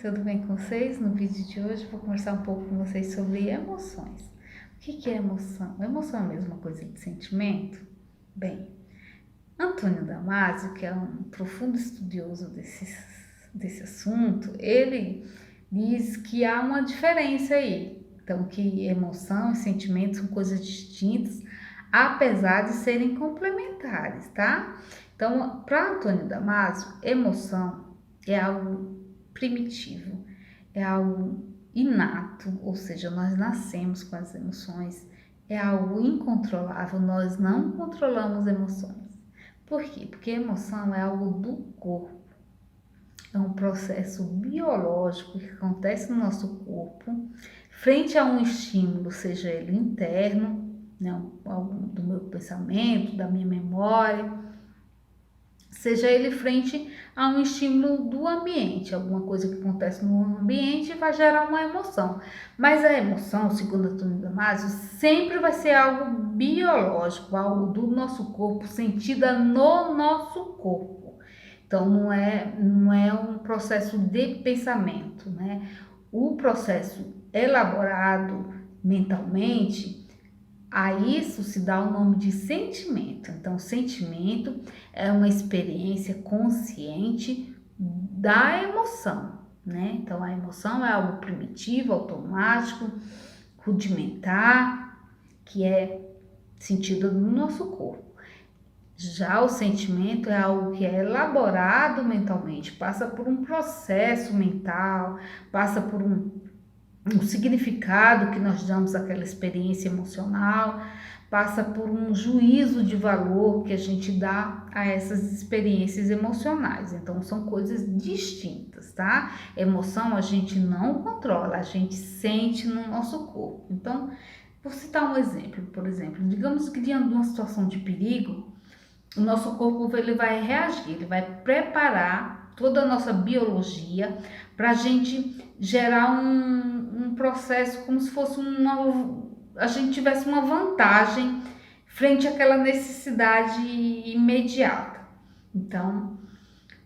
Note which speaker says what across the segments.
Speaker 1: tudo bem com vocês? No vídeo de hoje eu vou conversar um pouco com vocês sobre emoções. O que é emoção? Emoção é a mesma coisa de sentimento? Bem, Antônio Damasio, que é um profundo estudioso desse assunto, ele diz que há uma diferença aí. Então, que emoção e sentimento são coisas distintas, apesar de serem complementares, tá? Então, para Antônio Damasio, emoção é algo primitivo, é algo inato, ou seja, nós nascemos com as emoções, é algo incontrolável, nós não controlamos emoções. Por quê? Porque emoção é algo do corpo, é um processo biológico que acontece no nosso corpo, frente a um estímulo, seja ele interno, né, algum do meu pensamento, da minha memória, seja ele frente a um estímulo do ambiente, alguma coisa que acontece no ambiente vai gerar uma emoção. Mas a emoção, segundo Antônio Damasio, sempre vai ser algo biológico, algo do nosso corpo, sentida no nosso corpo. Então não é um processo de pensamento, né? O processo elaborado mentalmente, a isso se dá o nome de sentimento. Então, sentimento é uma experiência consciente da emoção, né? Então, a emoção é algo primitivo, automático, rudimentar, que é sentido no nosso corpo. Já o sentimento é algo que é elaborado mentalmente, passa por um processo mental, passa por um significado que nós damos àquela experiência emocional, passa por um juízo de valor que a gente dá a essas experiências emocionais. Então, são coisas distintas, tá? Emoção a gente não controla, a gente sente no nosso corpo. Então, vou citar um exemplo, por exemplo, digamos que diante de uma situação de perigo, o nosso corpo ele vai reagir, ele vai preparar toda a nossa biologia para a gente gerar um processo como se fosse a gente tivesse uma vantagem frente àquela necessidade imediata. Então,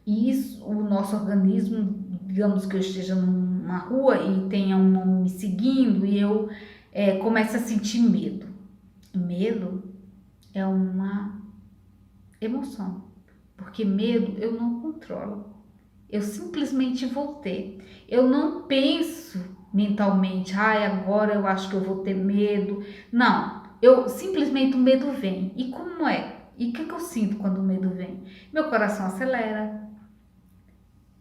Speaker 1: isso, o nosso organismo, digamos que eu esteja numa rua e tenha um homem me seguindo e eu começo a sentir medo. Medo é uma emoção, porque medo eu não controlo, eu simplesmente vou ter, eu não penso mentalmente, agora eu acho que eu vou ter medo, não, eu simplesmente o medo vem. E como é? E o que eu sinto quando o medo vem? Meu coração acelera,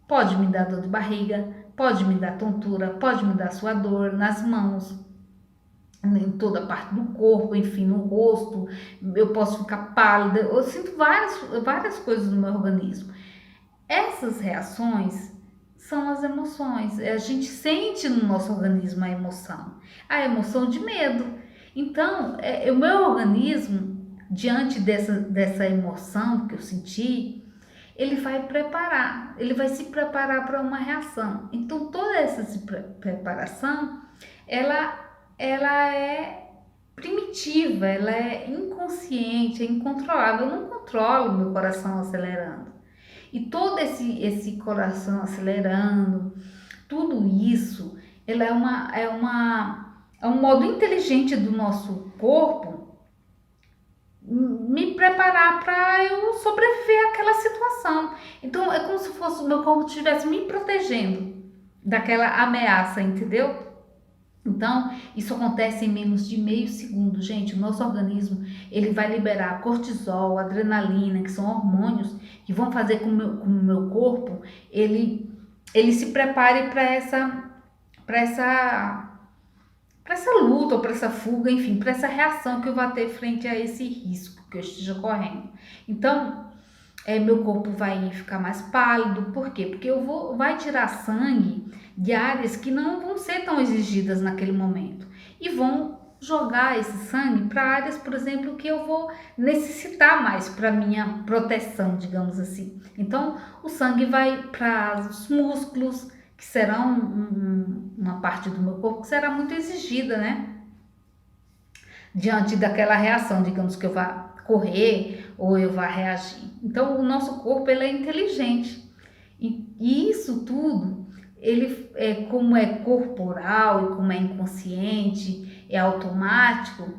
Speaker 1: pode me dar dor de barriga, pode me dar tontura, pode me dar suador nas mãos, em toda a parte do corpo, enfim, no rosto, eu posso ficar pálida, eu sinto várias coisas no meu organismo. Essas reações são as emoções, a gente sente no nosso organismo a emoção de medo. Então, o meu organismo, diante dessa emoção que eu senti, ele vai se preparar para uma reação. Então, toda essa preparação, ela é primitiva, ela é inconsciente, é incontrolável. Eu não controlo meu coração acelerando. E todo esse coração acelerando, tudo isso, ela é um modo inteligente do nosso corpo me preparar para eu sobreviver àquela situação. Então, é como se fosse o meu corpo estivesse me protegendo daquela ameaça, entendeu? Então, isso acontece em menos de meio segundo, gente. O nosso organismo, ele vai liberar cortisol, adrenalina, que são hormônios que vão fazer com o meu corpo, ele se prepare para essa luta, ou para essa fuga, enfim, para essa reação que eu vou ter frente a esse risco que eu esteja correndo. Então, meu corpo vai ficar mais pálido. Por quê? Porque vai tirar sangue de áreas que não vão ser tão exigidas naquele momento e vão jogar esse sangue para áreas, por exemplo, que eu vou necessitar mais para minha proteção, digamos assim. Então, o sangue vai para os músculos, que serão uma parte do meu corpo que será muito exigida, né? Diante daquela reação, digamos que eu vá correr ou eu vá reagir. Então, o nosso corpo ele é inteligente. E isso tudo ele como é corporal e como é inconsciente, é automático,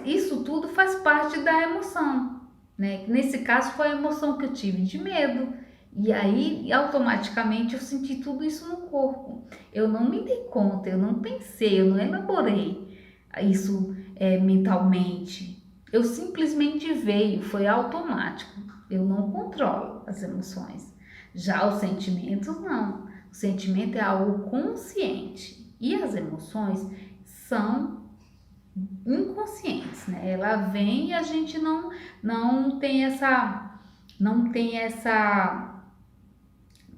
Speaker 1: isso tudo faz parte da emoção, né? Nesse caso foi a emoção que eu tive de medo. E aí, automaticamente, eu senti tudo isso no corpo. Eu não me dei conta, eu não pensei, eu não elaborei isso mentalmente. Eu simplesmente veio, foi automático. Eu não controlo as emoções. Já os sentimentos, não. O sentimento é algo consciente. E as emoções são inconscientes, né? Ela vem e a gente não tem essa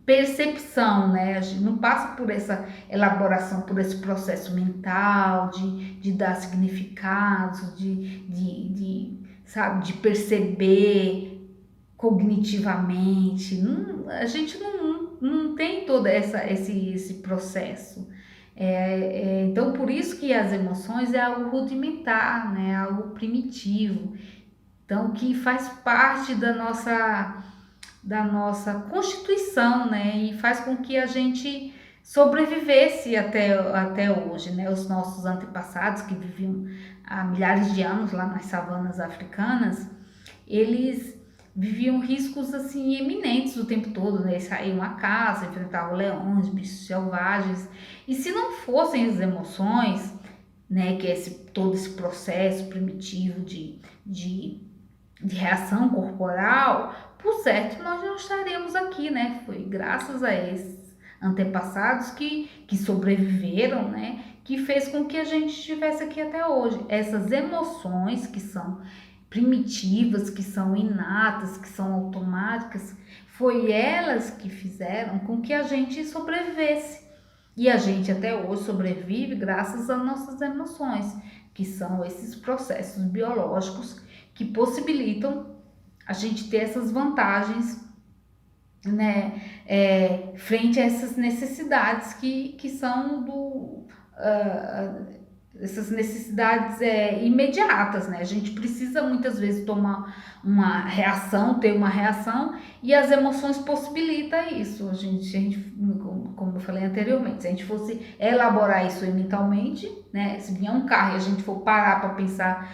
Speaker 1: percepção, né? A gente não passa por essa elaboração, por esse processo mental de dar significados, sabe, de perceber cognitivamente. A gente não tem todo esse processo. Então, por isso que as emoções é algo rudimentar, né? Algo primitivo. Então, que faz parte da nossa constituição, né? E faz com que a gente sobrevivesse até hoje, né? Os nossos antepassados que viviam há milhares de anos lá nas savanas africanas, eles viviam riscos assim eminentes o tempo todo, né? Eles saíam à caça, enfrentavam leões, bichos selvagens. E se não fossem as emoções, né, que é todo esse processo primitivo de reação corporal, por certo nós não estaríamos aqui, né? Foi graças a esses antepassados que sobreviveram, né? Que fez com que a gente estivesse aqui até hoje. Essas emoções que são primitivas, que são inatas, que são automáticas, foi elas que fizeram com que a gente sobrevivesse. E a gente até hoje sobrevive graças às nossas emoções, que são esses processos biológicos que possibilitam a gente ter essas vantagens, né, frente a essas necessidades que são essas necessidades imediatas, né? A gente precisa muitas vezes tomar uma reação, ter uma reação, e as emoções possibilitam isso. A gente como eu falei anteriormente, se a gente fosse elaborar isso mentalmente, né? Se vier um carro e a gente for parar para pensar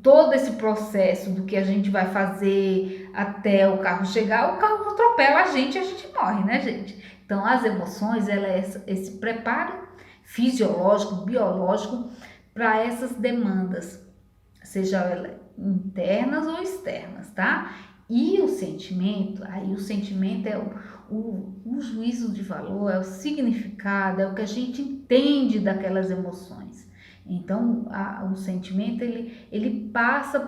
Speaker 1: todo esse processo do que a gente vai fazer até o carro chegar, o carro atropela a gente e a gente morre, né, gente? Então, as emoções, ela é esse preparo fisiológico, biológico para essas demandas, seja elas internas ou externas, tá? E o sentimento é o juízo de valor, é o significado, é o que a gente entende daquelas emoções. Então, o sentimento, ele passa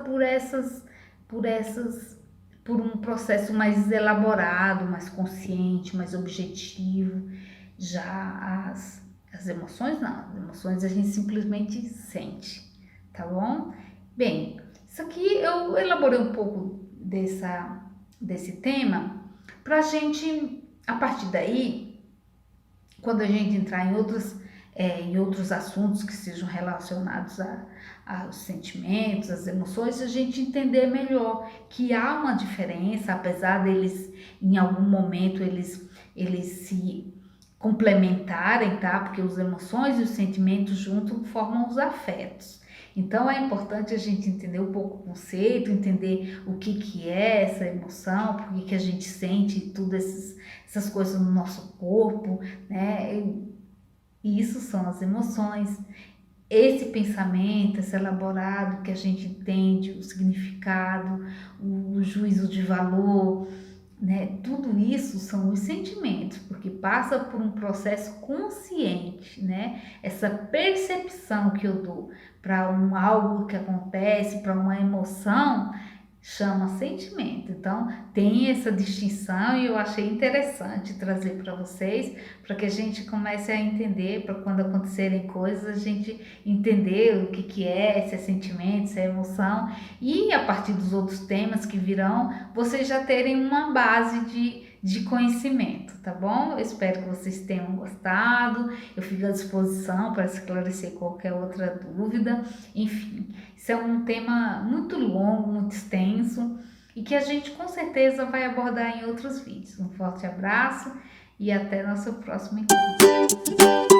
Speaker 1: por um processo mais elaborado, mais consciente, mais objetivo. Já as emoções, não. As emoções a gente simplesmente sente, tá bom? Bem, isso aqui eu elaborei um pouco desse tema pra gente, a partir daí, quando a gente entrar em outros assuntos que sejam relacionados aos sentimentos, às emoções, a gente entender melhor que há uma diferença, apesar deles, em algum momento, eles se complementarem, tá? Porque as emoções e os sentimentos juntos formam os afetos. Então é importante a gente entender um pouco o conceito, entender o que é essa emoção, por que a gente sente tudo essas coisas no nosso corpo, né? E isso são as emoções. Esse pensamento, esse elaborado que a gente entende, o significado, o juízo de valor, né? Tudo isso são os sentimentos, porque passa por um processo consciente, né? Essa percepção que eu dou para algo que acontece, para uma emoção, chama sentimento. Então, tem essa distinção e eu achei interessante trazer para vocês, para que a gente comece a entender, para quando acontecerem coisas, a gente entender o que se é sentimento, se é emoção, e a partir dos outros temas que virão, vocês já terem uma base de conhecimento, tá bom? Eu espero que vocês tenham gostado, eu fico à disposição para esclarecer qualquer outra dúvida, enfim. Isso é um tema muito longo, muito extenso e que a gente com certeza vai abordar em outros vídeos. Um forte abraço e até nosso próximo encontro.